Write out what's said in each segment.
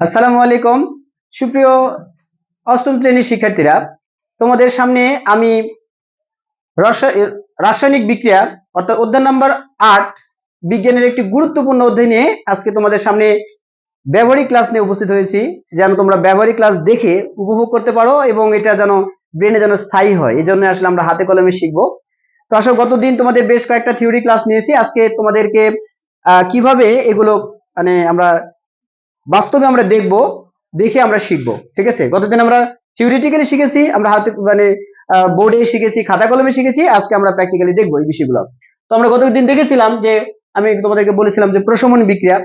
আসসালামু আলাইকুম সুপ্রিয় অষ্টম শ্রেণীর শিক্ষার্থীরা, তোমাদের সামনে আমি রাসায়নিক বিক্রিয়া অর্থাৎ অধ্যায় নাম্বার 8 বিজ্ঞানের একটি গুরুত্বপূর্ণ অধ্যায় নিয়ে আজকে তোমাদের সামনে ব্যবহারিক ক্লাস নিয়ে উপস্থিত হয়েছি, যেন তোমরা ব্যবহারিক ক্লাস দেখে উপভোগ করতে পারো এবং এটা যেন ব্রেনে যেন স্থায়ী হয়। এই জন্য আসলে আমরা হাতে কলমে শিখবো। তো আসলে গতদিন তোমাদের বেশ কয়েকটা থিওরি ক্লাস নিয়েছি, আজকে তোমাদেরকে কিভাবে এগুলো মানে আমরা বাস্তবে আমরা দেখবো, দেখে আমরা শিখবো। ঠিক আছে, গতদিন আমরা থিওরিটিক্যালি শিখেছি, আমরা হাতে বোর্ডে শিখেছি, খাতা কলমে শিখেছি, আজকে আমরা প্র্যাকটিক্যালি দেখবো এই বিষয়গুলো। তো আমরা গতদিন দেখেছিলাম যে আমি তোমাদেরকে বলেছিলাম যে প্রশমন বিক্রিয়া।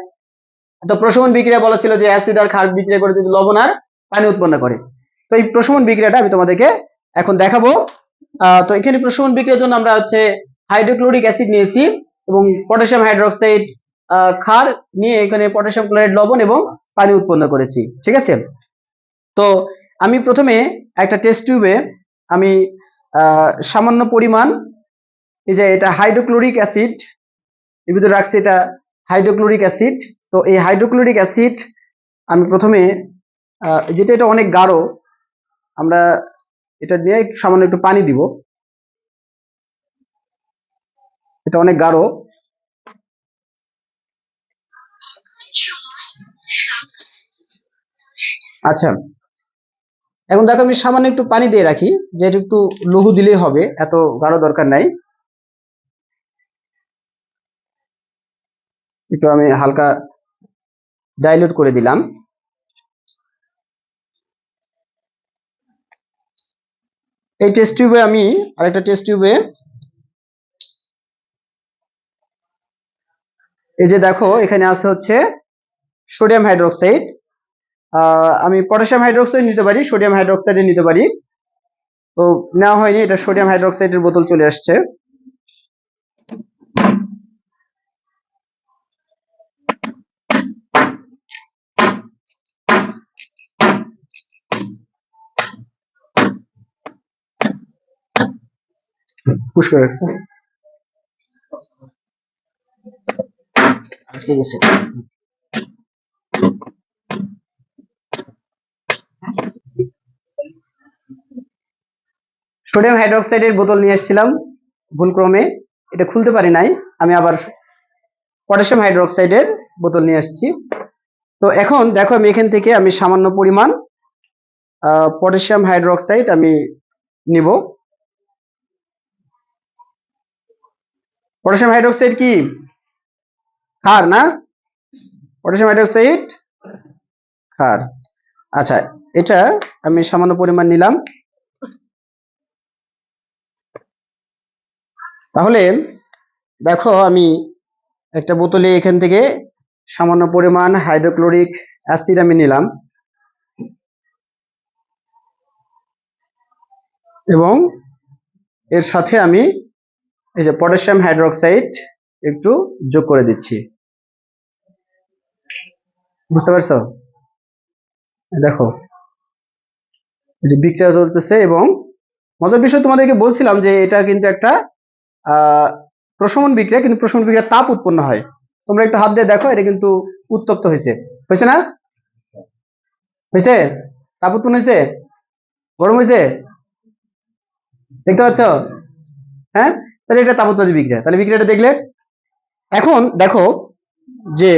তো প্রশমন বিক্রিয়া বলা ছিল যে অ্যাসিড আর ক্ষার বিক্রিয়া করে যদি লবণ আর পানি উৎপন্ন করে। তো এই প্রশমন বিক্রিয়াটা আমি তোমাদেরকে এখন দেখাবো। তো এখানে প্রশমন বিক্রিয়ার জন্য আমরা হাইড্রোক্লোরিক অ্যাসিড নিয়েছি এবং পটাশিয়াম হাইড্রোক্সাইড ক্ষার নিয়ে এখানে পটাশিয়াম ক্লোরাইড লবণ এবং পানি উৎপন্ন করেছি। ঠিক আছে, তো আমি প্রথমে একটা টেস্ট টিউবে আমি সামান্য পরিমাণ এই যে এটা হাইড্রোক্লোরিক অ্যাসিড এর ভিতরে রাখছি, এটা হাইড্রোক্লোরিক অ্যাসিড। তো এই হাইড্রোক্লোরিক অ্যাসিড আমি প্রথমে যেটা এটা অনেক গাঢ়, আমরা এটা দিয়ে একটু সামান্য একটু পানি দিব, এটা অনেক গাঢ়। আচ্ছা, এখন দেখো আমি সামান্য একটু পানি দিয়ে রাখি, যে এটা একটু লঘু দিলেই হবে, এত গাঢ় দরকার নাই। একটু আমি হালকা ডাইলিউট করে দিলাম। এই টেস্ট টিউবে আমি আরেকটা টেস্ট টিউবে এই যে দেখো এখানে আছে সোডিয়াম হাইড্রোক্সাইড। আমি পটাশিয়াম হাইড্রোক্সাইড নিতে পারি, সোডিয়াম হাইড্রোক্সাইড নিতে পারি। তো নেওয়া হয়নি, এটা সোডিয়াম হাইড্রোক্সাইডের বোতল চলে আসছে। পুশ করে রাখছে, ঠিক আছে। সোডিয়াম হাইড্রোক্সাইডের বোতল নিয়ে এসেছিলাম, ভুলক্রমে এটা খুলতে পারি নাই, আমি আবার পটাশিয়াম হাইড্রোক্সাইডের বোতল নিয়ে আসছি। তো এখন দেখো আমি এখান থেকে আমি সামান্য পরিমাণ পটাশিয়াম হাইড্রোক্সাইড আমি নিব। পটাশিয়াম হাইড্রোক্সাইড কি ক্ষার না? পটাশিয়াম হাইড্রোক্সাইড ক্ষার। আচ্ছা, এটা আমি সামান্য পরিমাণ নিলাম। তাহলে দেখো আমি একটা বোতলে এখান থেকে সামান্য পরিমাণ হাইড্রোক্লোরিক অ্যাসিড আমি নিলাম এবং এর সাথে আমি এই যে পটাশিয়াম হাইড্রোক্সাইড একটু যোগ করে দিচ্ছি। বুঝতে পারছো? দেখো এই যে বিক্রিয়া চলতেছে এবং মজার বিষয় তোমাদেরকে বলছিলাম যে এটা কিন্তু একটা প্রশমন বিক্রিয়া, কিন্তু প্রশমন বিক্রিয়া তাপ উৎপন্ন হয়। তোমরা একটু হাত দিয়ে দেখো, এটা কিন্তু উত্তপ্ত হয়েছে, হয়েছে না? হয়েছে, তাপ উৎপন্ন হয়েছে, গরম হয়েছে, দেখতে পাচ্ছ? হ্যাঁ, তাহলে এটা তাপ উৎপাদী বিক্রিয়া। তাহলে বিক্রিয়াটা দেখলে এখন দেখো যে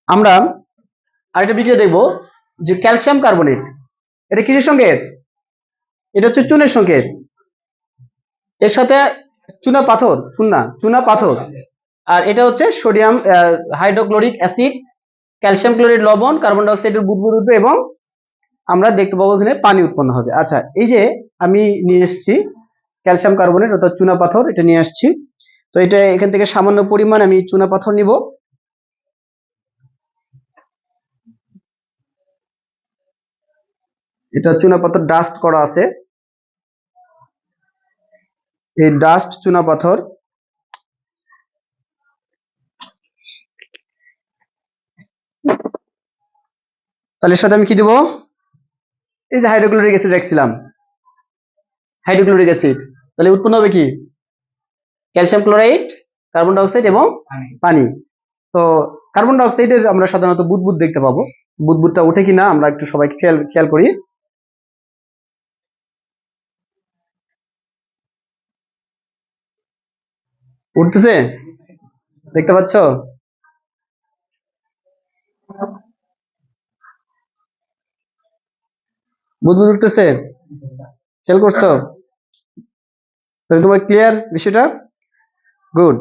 আমরা আরেকটা বিক্রিয়া দেখবো, যে ক্যালসিয়াম কার্বনেট। এটা কিসের সংকেত? এটা হচ্ছে চুনের সংকেত। এর সাথে চুনা পাথর, চুনা পাথর, আর এটা হচ্ছে sodium hydrochloric acid, calcium chloride লবণ, কার্বন ডাই অক্সাইডের বুদবুদ উঠবে এবং আমরা দেখতে পাবো এখানে পানি উৎপন্ন হবে। আচ্ছা, এই যে আমি নিয়ে এসেছি ক্যালসিয়াম কার্বনেট অর্থাৎ চুনা পাথর, এটা নিয়ে আসছি। তো এটা এখান থেকে সামান্য পরিমাণ আমি চুনা পাথর নিব। এটা চুনা পাথর ডাস্ট করা আছে, এই ডাস্ট চুনা পাথর। তাহলে এর সাথে আমি কি দিব? এই যে হাইড্রোক্লোরিক অ্যাসিড রাখছিলাম, হাইড্রোক্লোরিক অ্যাসিড। তাহলে উৎপন্ন হবে কি? Calcium chloride, carbon die oxide এবং পানি। তো কার্বন ডাই অক্সাইডের আমরা সাধারণত বুদবুদ দেখতে পাবো। বুদবুদটা ওঠে কিনা আমরা একটু সবাই খেয়াল করি। উঠতেছে, দেখতে পাচ্ছ? বুদবুদ উঠতেছে, খেয়াল করছো? তাহলে তোমার ক্লিয়ার বিষয়টা? গুড।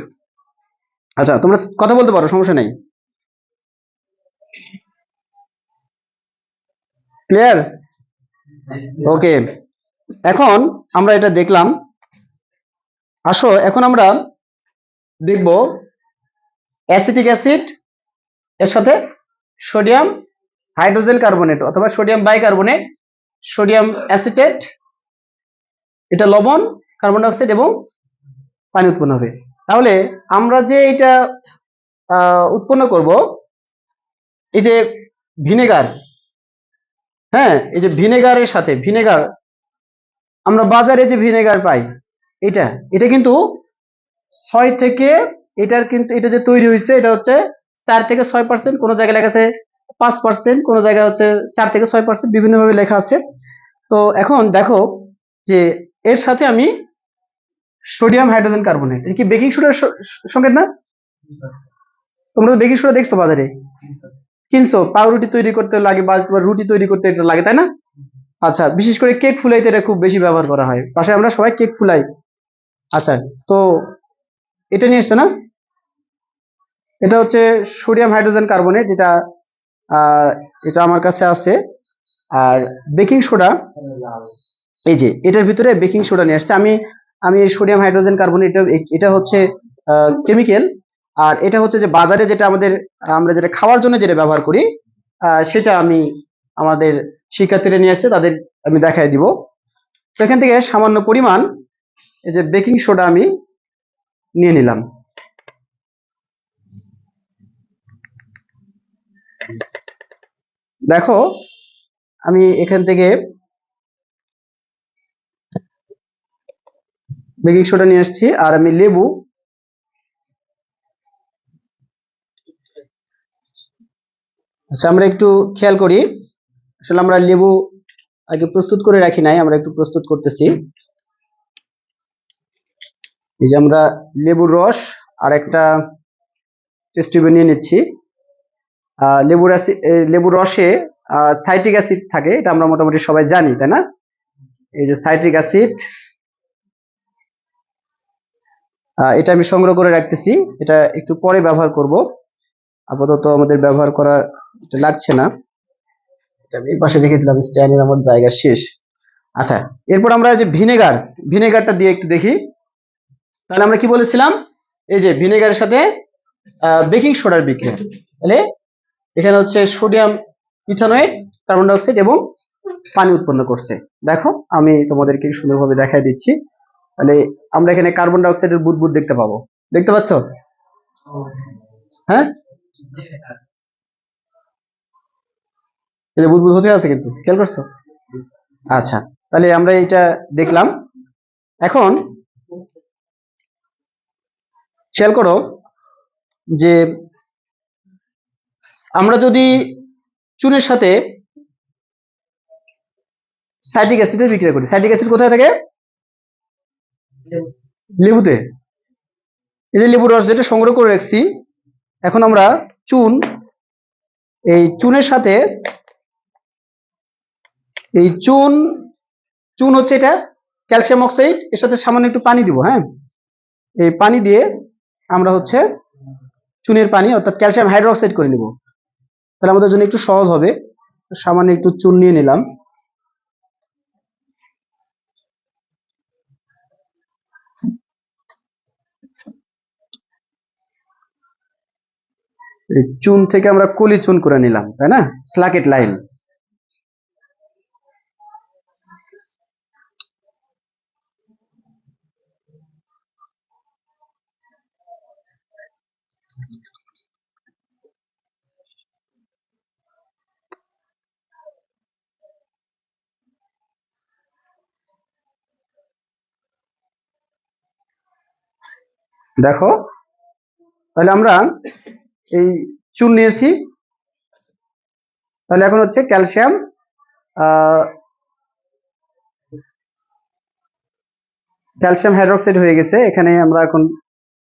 আচ্ছা, তোমরা কথা বলতে পারো, সমস্যা নেই। ক্লিয়ার? ওকে, এখন আমরা এটা দেখলাম। আসো এখন আমরা দেখব অ্যাসিটিক অ্যাসিড এর সাথে সোডিয়াম হাইড্রোজেন কার্বনেট অথবা সোডিয়াম বাইকার্বনেট, সোডিয়াম অ্যাসিটেট, এটা লবণ, কার্বন ডাই অক্সাইড এবং পানি উৎপন্ন হবে। তাহলে আমরা যে এটা উৎপন্ন করব, এই যে ভিনেগার, হ্যাঁ, এই যে ভিনেগারের সাথে ভিনেগার, আমরা বাজারে যে ভিনেগার পাই, এটা এটা কিন্তু 6 থেকে, এটার কিন্তু এটা যে তৈরি হয়েছে এটা হচ্ছে 4 থেকে 6%, কোন জায়গায় লেখা আছে 5%, কোন জায়গায় হচ্ছে 4 থেকে 6%, বিভিন্ন ভাবে লেখা আছে। তো এখন দেখো যে এর সাথে আমি সোডিয়াম হাইড্রোজেন কার্বনেট, এটা কি বেকিং সোডার সংকেত না? তোমরা তো বেকিং সোডা দেখছো বাজারে, কিনছো, পাউরুটি তৈরি করতে লাগে বা রুটি তৈরি করতে এটা লাগে, তাই না? আচ্ছা, বিশেষ করে কেক ফুলাইতে এটা খুব বেশি ব্যবহার করা হয়, পাশে আমরা সবাই কেক ফুলাই। আচ্ছা, তো এটা নিয়ে এসছো না? এটা হচ্ছে সোডিয়াম হাইড্রোজেন কার্বনেট, যেটা এটা আমার কাছে আছে। আর বেকিং সোডা, এই যে এটার ভিতরে বেকিং সোডা নিয়ে আসছে। আমি আমি এই সোডিয়াম হাইড্রোজেন কার্বনেট, এটা হচ্ছে কেমিক্যাল। আর এটা হচ্ছে যে বাজারে যেটা আমরা যেটা খাওয়ার জন্য যেটা ব্যবহার করি, সেটা আমি আমাদের শিক্ষার্থীরা নিয়ে আসছে, তাদের আমি দেখাই দিব। তো এখান থেকে সামান্য পরিমাণ এই যে বেকিং সোডা আমি নিয়ে নিলাম। দেখো আমি এখান থেকে বেকিং সোডা নিয়ে আসছি, আর আমি লেবু, আচ্ছা আমরা একটু খেয়াল করি। আসলে আমরা লেবু আগে প্রস্তুত করে রাখি নাই, আমরা একটু প্রস্তুত করতেছি। এই যে আমরা লেবুর রস আর একটা টেস্ট টিউবে নিয়ে নিচ্ছি। লেবুর রসে সাইট্রিক অ্যাসিড থাকে, এটা আমরা মোটামুটি সবাই জানি, তাই না? এই যে সাইট্রিক অ্যাসিড, এটা আমি সংগ্রহ করে রাখতেছি, এটা একটু পরে ব্যবহার করব, আপাতত আমাদের ব্যবহার করা এটা লাগছে না। এটা আমি এই পাশে রেখে দিলাম, স্ট্যান্ডের আমার জায়গা শেষ। আচ্ছা, এরপর আমরা যে ভিনেগারটা দিয়ে একটু দেখি। তাহলে আমরা কি বলেছিলাম, এই যে ভিনেগারের সাথে বেকিং সোডার বিক্রিয়া, তাহলে এখানে হচ্ছে sodium ethanoate, carbon die oxide এবং পানি উৎপন্ন করছে। দেখো আমি তোমাদেরকে সুন্দরভাবে দেখাই দিচ্ছি। তাহলে আমরা এখানে কার্বন ডাই অক্সাইডের বুদবুদ দেখতে পাবো, দেখতে পাচ্ছ? হ্যাঁ, এই যে বুদবুদ হতে আছে, কিন্তু খেয়াল করছো? আচ্ছা, তাহলে আমরা এটা দেখলাম। এখন খেয়াল করো যে আমরা যদি চুনের সাথে সাইট্রিক অ্যাসিডের বিক্রিয়া করি, সাইট্রিক অ্যাসিড কোথায় থাকে? লেবুতে। এই যে লেবুর রস যেটা সংগ্রহ করে রাখছি, এখন আমরা চুন, এই চুনের সাথে এই চুন হচ্ছে এটা ক্যালসিয়াম অক্সাইড, এর সাথে সামান্য একটু পানি দিব। হ্যাঁ, এই পানি দিয়ে আমরা হচ্ছে চুনের পানি অর্থাৎ ক্যালসিয়াম হাইড্রোক্সাইড করে নিব, তাহলে আমাদের জন্য একটু সহজ হবে। সামান্য একটু চুন নিয়ে নিলাম। এই চুন থেকে আমরা কলি চুন করে নিলাম, তাই না? স্লাকেট লাইম। দেখো, তাহলে আমরা এই চুন নিয়েছি। তাহলে এখন হচ্ছে ক্যালসিয়াম ক্যালসিয়াম হাইড্রোক্সাইড হয়ে গেছে। এখানে আমরা এখন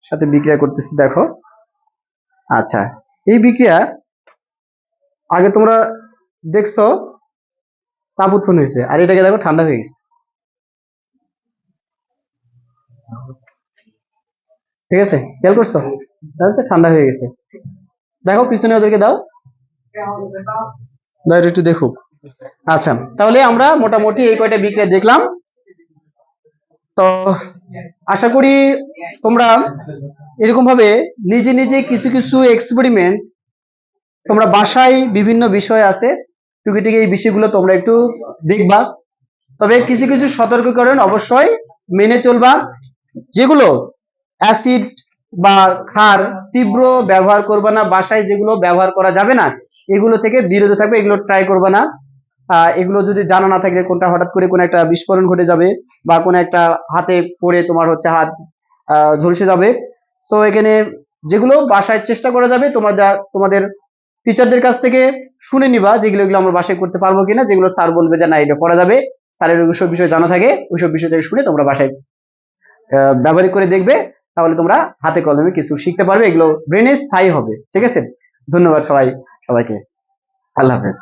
সাথে বিক্রিয়া করতেছি, দেখো। আচ্ছা, এই বিক্রিয়া আগে তোমরা দেখছো তাপ উৎপন্ন হয়েছে, আর এটাকে দেখো ঠান্ডা হয়ে গেছে। ঠিক আছে, খেয়াল করছো? ঠান্ডা হয়ে গেছে। দেখো পিছনে ওদেরকে দাও, একটু দেখুক। আচ্ছা, তাহলে আমরা মোটামুটি এই কয়টা বিক্রিয়া দেখলাম। তো আশা করি তোমরা এরকম ভাবে নিজে নিজে কিছু কিছু এক্সপেরিমেন্ট তোমরা বাসায় বিভিন্ন বিষয় আছে টুকিটাকি এই বিষয়গুলো তোমরা একটু দেখবা। তবে কিছু কিছু সতর্কীকরণ অবশ্যই মেনে চলবা। যেগুলো অ্যাসিড বা ক্ষার তীব্র ব্যবহার করবা না, বাসায় যেগুলো ব্যবহার করা যাবে না এগুলো থেকে বিরত থাকবে, এগুলো ট্রাই করবা না। এগুলো যদি জানা না থাকে কোনটা হঠাৎ করে কোনো একটা বিস্ফোরণ ঘটে যাবে বা কোনো একটা হাতে পড়ে তোমার হচ্ছে হাত ঝলসে যাবে। সো এখানে যেগুলো বাসায় চেষ্টা করা যাবে তোমাদের টিচারদের কাছ থেকে শুনে নিবা যেগুলো এগুলো আমরা বাসায় করতে পারবো কিনা, যেগুলো স্যার বলবে যে না এটা করা যাবে, স্যারের ওইসব বিষয় জানা থাকে, ওইসব বিষয় থেকে শুনে তোমরা বাসায় ব্যবহারিক করে দেখবে। তাহলে তোমরা হাতে কলমে কিছু শিখতে পারবে, এগুলো ব্রেনে স্থায়ী হবে। ঠিক আছে, ধন্যবাদ সবাইকে। আল্লাহ হাফেজ।